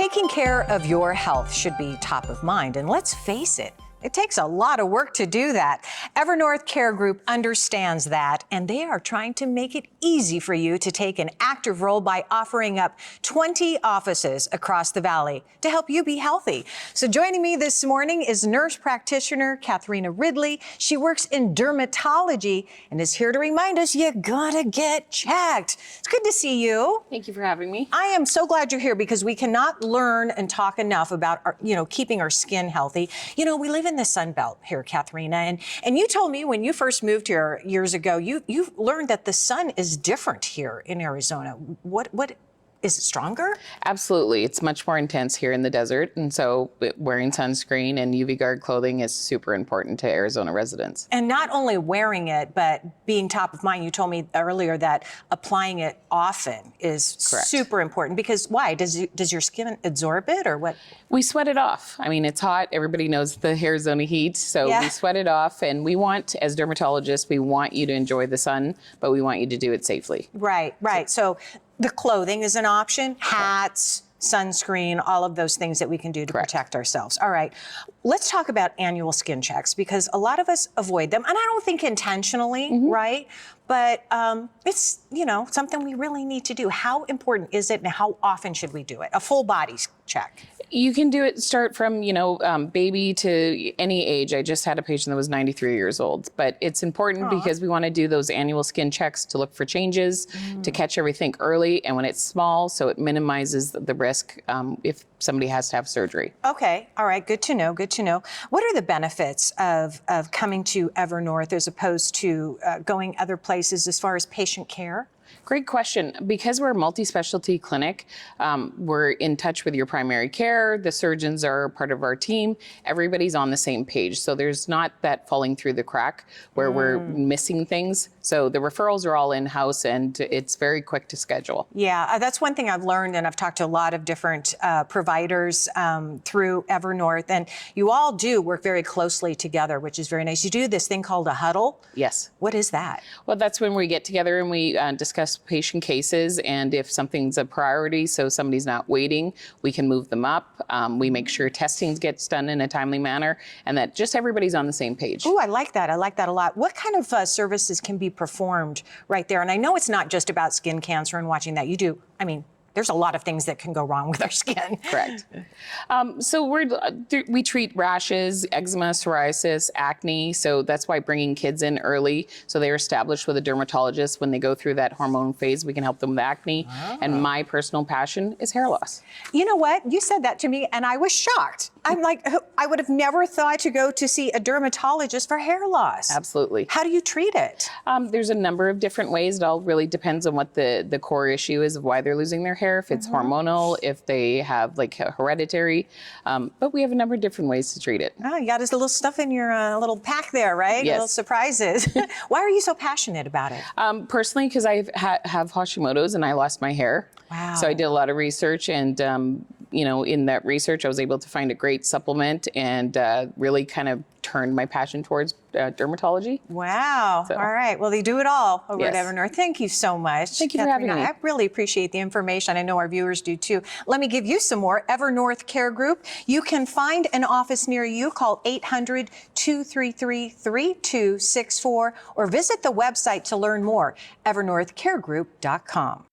Taking care of your health should be top of mind, and let's face it, it takes a lot of work to do that. Evernorth Care Group understands that, and they are trying to make it easy for you to take an active role by offering up 20 offices across the valley to help you be healthy. So joining me this morning is nurse practitioner Katharina Ridley. She works in dermatology and is here to remind us you gotta get checked. It's good to see you. Thank you for having me. I am so glad you're here because we cannot learn and talk enough about our, keeping our skin healthy. We live in the Sun Belt here, Katharina, and you told me when you first moved here years ago, you learned that the sun is different here in Arizona. What is it stronger? Absolutely. It's much more intense here in the desert. And so wearing sunscreen and UV guard clothing is super important to Arizona residents. And not only wearing it, but being top of mind. You told me earlier that applying it often is Correct. super important because why? Does your skin absorb it or what? We sweat it off. I mean, it's hot. Everybody knows the Arizona heat. So Yeah. we sweat it off. And we want, as dermatologists, we want you to enjoy the sun, but we want you to do it safely. Right. So the clothing is an option, hats, sunscreen, all of those things that we can do to protect ourselves. All right, let's talk about annual skin checks because a lot of us avoid them, and I don't think intentionally, right? But it's, something we really need to do. How important is it and how often should we do it? A full body check. You can do it, start from, baby to any age. I just had a patient that was 93 years old, but it's important because we want to do those annual skin checks to look for changes, to catch everything early, and when it's small, so it minimizes the risk if somebody has to have surgery. Okay, all right, good to know, good to know. What are the benefits of coming to Evernorth as opposed to going other places as far as patient care? Great question. Because we're a multi-specialty clinic, we're in touch with your primary care. The surgeons are part of our team. Everybody's on the same page. So there's not that falling through the crack where we're missing things. So the referrals are all in-house and it's very quick to schedule. Yeah, that's one thing I've learned, and I've talked to a lot of different providers through Evernorth, and you all do work very closely together, which is very nice. You do this thing called a huddle? Yes. What is that? Well, that's when we get together and we discuss patient cases, and if something's a priority, so somebody's not waiting, we can move them up. We make sure testing gets done in a timely manner and that just everybody's on the same page. Oh, I like that. I like that a lot. What kind of services can be performed right there? And I know it's not just about skin cancer and watching that. You do, there's a lot of things that can go wrong with our skin. Correct. So we treat rashes, eczema, psoriasis, acne. So that's why bringing kids in early, so they're established with a dermatologist when they go through that hormone phase, we can help them with acne. And my personal passion is hair loss. You know what? You said that to me and I was shocked. I'm like, I would have never thought to go to see a dermatologist for hair loss. Absolutely. How do you treat it? There's a number of different ways. It all really depends on what the core issue is of why they're losing their hair, if it's hormonal, if they have like hereditary, but we have a number of different ways to treat it. Oh, you got this little stuff in your little pack there, right? Yes. Little surprises. Why are you so passionate about it? Personally, because I have Hashimoto's and I lost my hair. Wow. So I did a lot of research and, in that research, I was able to find a great supplement and really kind of turned my passion towards dermatology. Wow. So. All right. Well, they do it all over at Yes. Evernorth. Thank you so much. Thank you for having me. I really appreciate the information. I know our viewers do too. Let me give you some more. Evernorth Care Group. You can find an office near you. Call 800-233-3264 or visit the website to learn more, evernorthcaregroup.com.